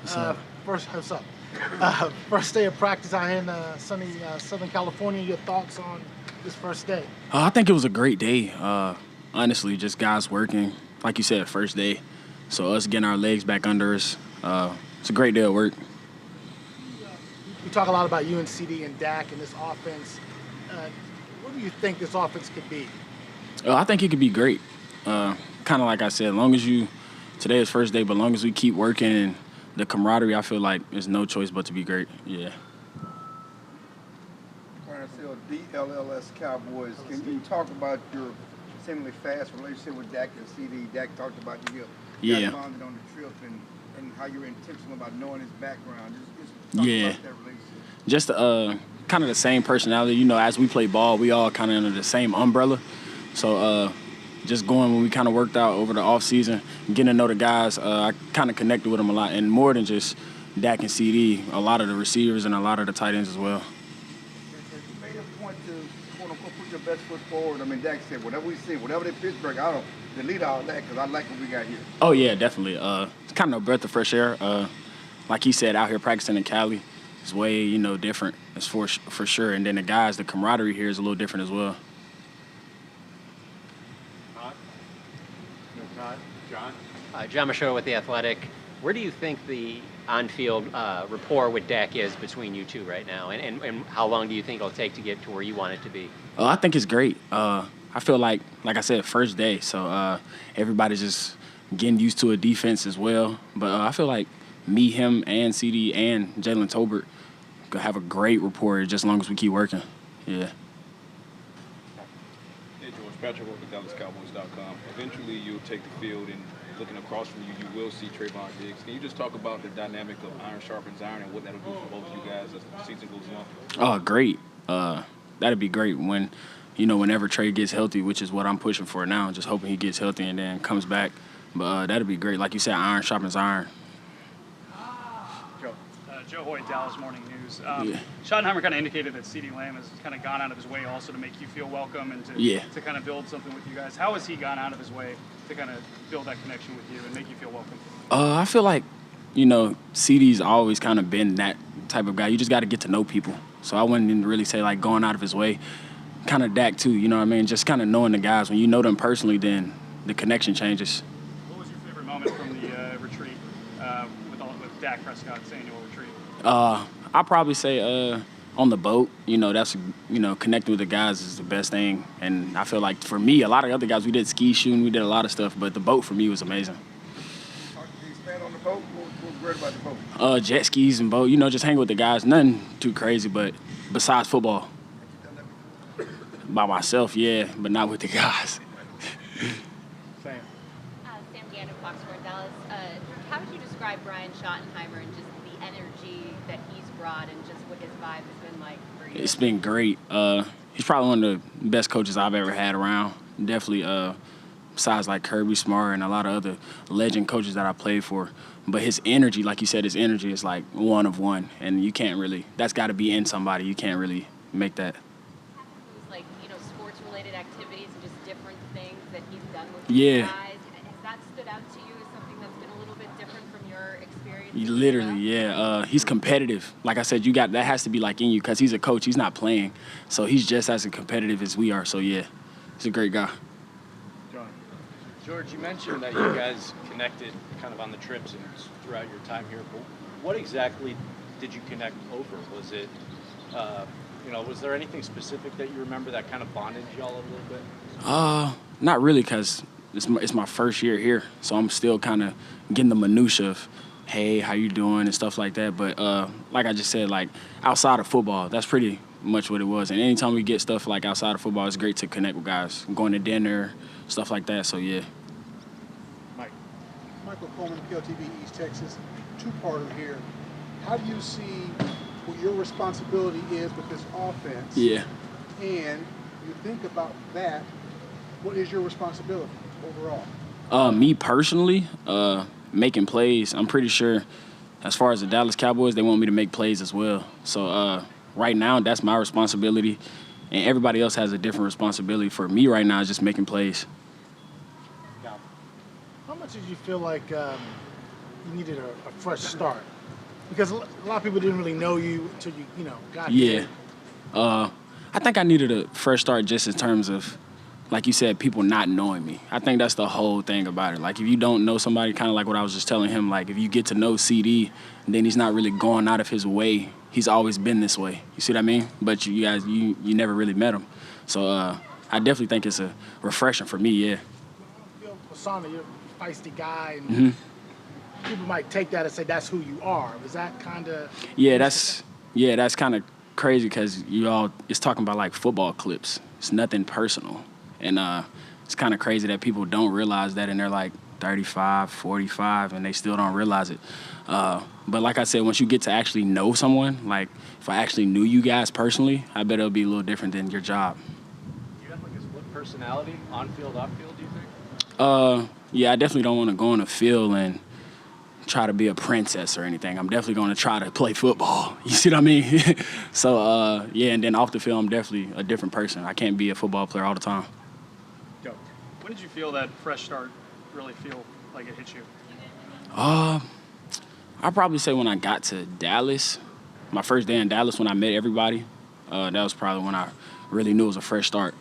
What's up? First day of practice out here in sunny Southern California. Your thoughts on this first day? I think it was a great day. Honestly, just guys working, like you said, first day. So us getting our legs back under us. It's a great day of work. We talk a lot about you and CD and Dak and this offense. What do you think this offense could be? I think it could be great. Kind of like I said, today is first day, but as long as we keep working and the camaraderie, I feel like there's no choice but to be great. Yeah. DLLS Cowboys. Can you talk about your seemingly fast relationship with Dak and CD? Dak talked about you guys bonded on the trip and how you're intentional about knowing his background. Just talk about that relationship. Just kind of the same personality. As we play ball, we all kind of under the same umbrella. So just going when we kind of worked out over the off season, getting to know the guys, I kind of connected with them a lot. And more than just Dak and CD, a lot of the receivers and a lot of the tight ends as well. You made a point to, quote-unquote, put your best foot forward. I mean, Dak said, whatever we see, whatever they Pittsburgh, I don't delete all that because I like what we got here. Oh, yeah, definitely. It's kind of a breath of fresh air. Like he said, out here practicing in Cali is way, different. It's for sure. And then the guys, the camaraderie here is a little different as well. John Machota with The Athletic. Where do you think the on-field rapport with Dak is between you two right now? And how long do you think it'll take to get to where you want it to be? I think it's great. I feel like I said, first day. So everybody's just getting used to a defense as well. But I feel like me, him, and CD and Jalen Tolbert could have a great rapport just as long as we keep working. Yeah. Hey, George. Patrick with DallasCowboys.com. Eventually, you'll take the field and looking across from you, you will see Trayvon Diggs. Can you just talk about the dynamic of iron sharpens iron and what that'll do for both of you guys as the season goes on? Oh, great. That'd be great whenever Trey gets healthy, which is what I'm pushing for now, just hoping he gets healthy and then comes back. But that'd be great. Like you said, iron sharpens iron. Joe Hoyt, Dallas Morning News. Schottenheimer kind of indicated that CD Lamb has kind of gone out of his way also to make you feel welcome and to kind of build something with you guys. How has he gone out of his way to kind of build that connection with you and make you feel welcome? I feel like, CD's always kind of been that type of guy. You just got to get to know people. So I wouldn't really say, going out of his way. Kind of Dak, too, you know what I mean? Just kind of knowing the guys. When you know them personally, then the connection changes. What was your favorite moment from the retreat with Dak Prescotts' annual retreat? I'll probably say on the boat, that's, connecting with the guys is the best thing. And I feel like for me, a lot of other guys, we did ski shooting, we did a lot of stuff, but the boat for me was amazing. Did you expand on the boat? What was great about the boat? Jet skis and boat, just hang with the guys. Nothing too crazy, but besides football. By myself, yeah, but not with the guys. Sam Gannon, Fox Sports Dallas. How would you describe Brian Schottenheimer and just the energy that he's brought and just what his vibe has been like for you? It's been great. He's probably one of the best coaches I've ever had around. Definitely, besides like Kirby Smart and a lot of other legend coaches that I played for. But his energy, like you said, his energy is like one of one, and you can't really. That's got to be in somebody. You can't really make that. Like sports-related activities and just different things that he's done with you guys. Has that stood out to you as something that's been a little bit different from your experience? Literally, yeah. He's competitive. Like I said, that has to be like in you because he's a coach. He's not playing, so he's just as competitive as we are. So yeah, he's a great guy. George, you mentioned that you guys connected kind of on the trips and throughout your time here. But what exactly did you connect over? Was it, was there anything specific that you remember that kind of bonded y'all a little bit? Not really, because it's my first year here, so I'm still kind of getting the minutia of, hey, how you doing and stuff like that. But like I just said, like outside of football, that's pretty much what it was. And anytime we get stuff like outside of football, it's great to connect with guys, going to dinner, stuff like that. So yeah. Michael Coleman, PLTV East Texas. Two-parter here. How do you see what your responsibility is with this offense? Yeah. And you think about that, what is your responsibility overall? Me personally, making plays. I'm pretty sure as far as the Dallas Cowboys, they want me to make plays as well. So right now, that's my responsibility. And everybody else has a different responsibility. For me right now, is just making plays. How much did you feel like you needed a fresh start? Because a lot of people didn't really know you until you got Yeah. here. I think I needed a fresh start just in terms of, like you said, people not knowing me. I think that's the whole thing about it. Like, if you don't know somebody, kind of like what I was just telling him, like, if you get to know CD, then he's not really going out of his way. He's always been this way. You see what I mean? But you guys, you never really met him. So I definitely think it's a refreshing for me, yeah. Phil Persona, you're a feisty guy, and people might take that and say that's who you are. Is that kind of... Yeah, that's kind of crazy because it's talking about like football clips. It's nothing personal. And it's kind of crazy that people don't realize that, and they're like 35, 45, and they still don't realize it. But like I said, once you get to actually know someone, like if I actually knew you guys personally, I bet it'll be a little different than your job. You have like a split personality, on-field, off-field, do you think? Yeah, I definitely don't want to go on the field and try to be a princess or anything. I'm definitely going to try to play football. You see what I mean? So, yeah, and then off the field, I'm definitely a different person. I can't be a football player all the time. Dope. When did you feel that fresh start really feel like it hit you? I'd probably say when I got to Dallas, my first day in Dallas when I met everybody, that was probably when I really knew it was a fresh start,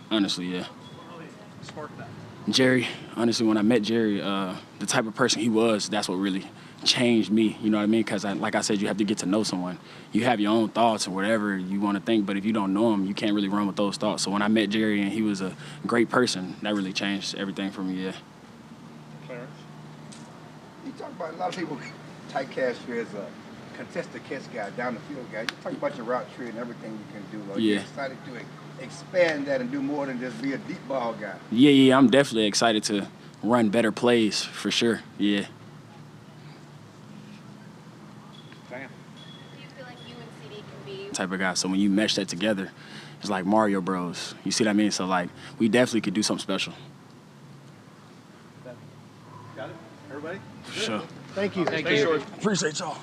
honestly, yeah. What really sparked that? Jerry, honestly, when I met Jerry, the type of person he was, that's what really changed me, you know what I mean? Because, like I said, you have to get to know someone. You have your own thoughts or whatever you want to think, but if you don't know him, you can't really run with those thoughts. So when I met Jerry and he was a great person, that really changed everything for me, yeah. Clarence? You talk about a lot of people typecast you as a contested catch guy, down the field guy. You talk about your route tree and everything you can do. Are you excited to expand that and do more than just be a deep ball guy? Yeah, I'm definitely excited to run better plays for sure, yeah. Damn. Do you feel like you and CD can be... Type of guy. So when you mesh that together, it's like Mario Bros. You see what I mean? So like we definitely could do something special. Got it? Everybody? For sure. Thank you. Thank you. Appreciate y'all.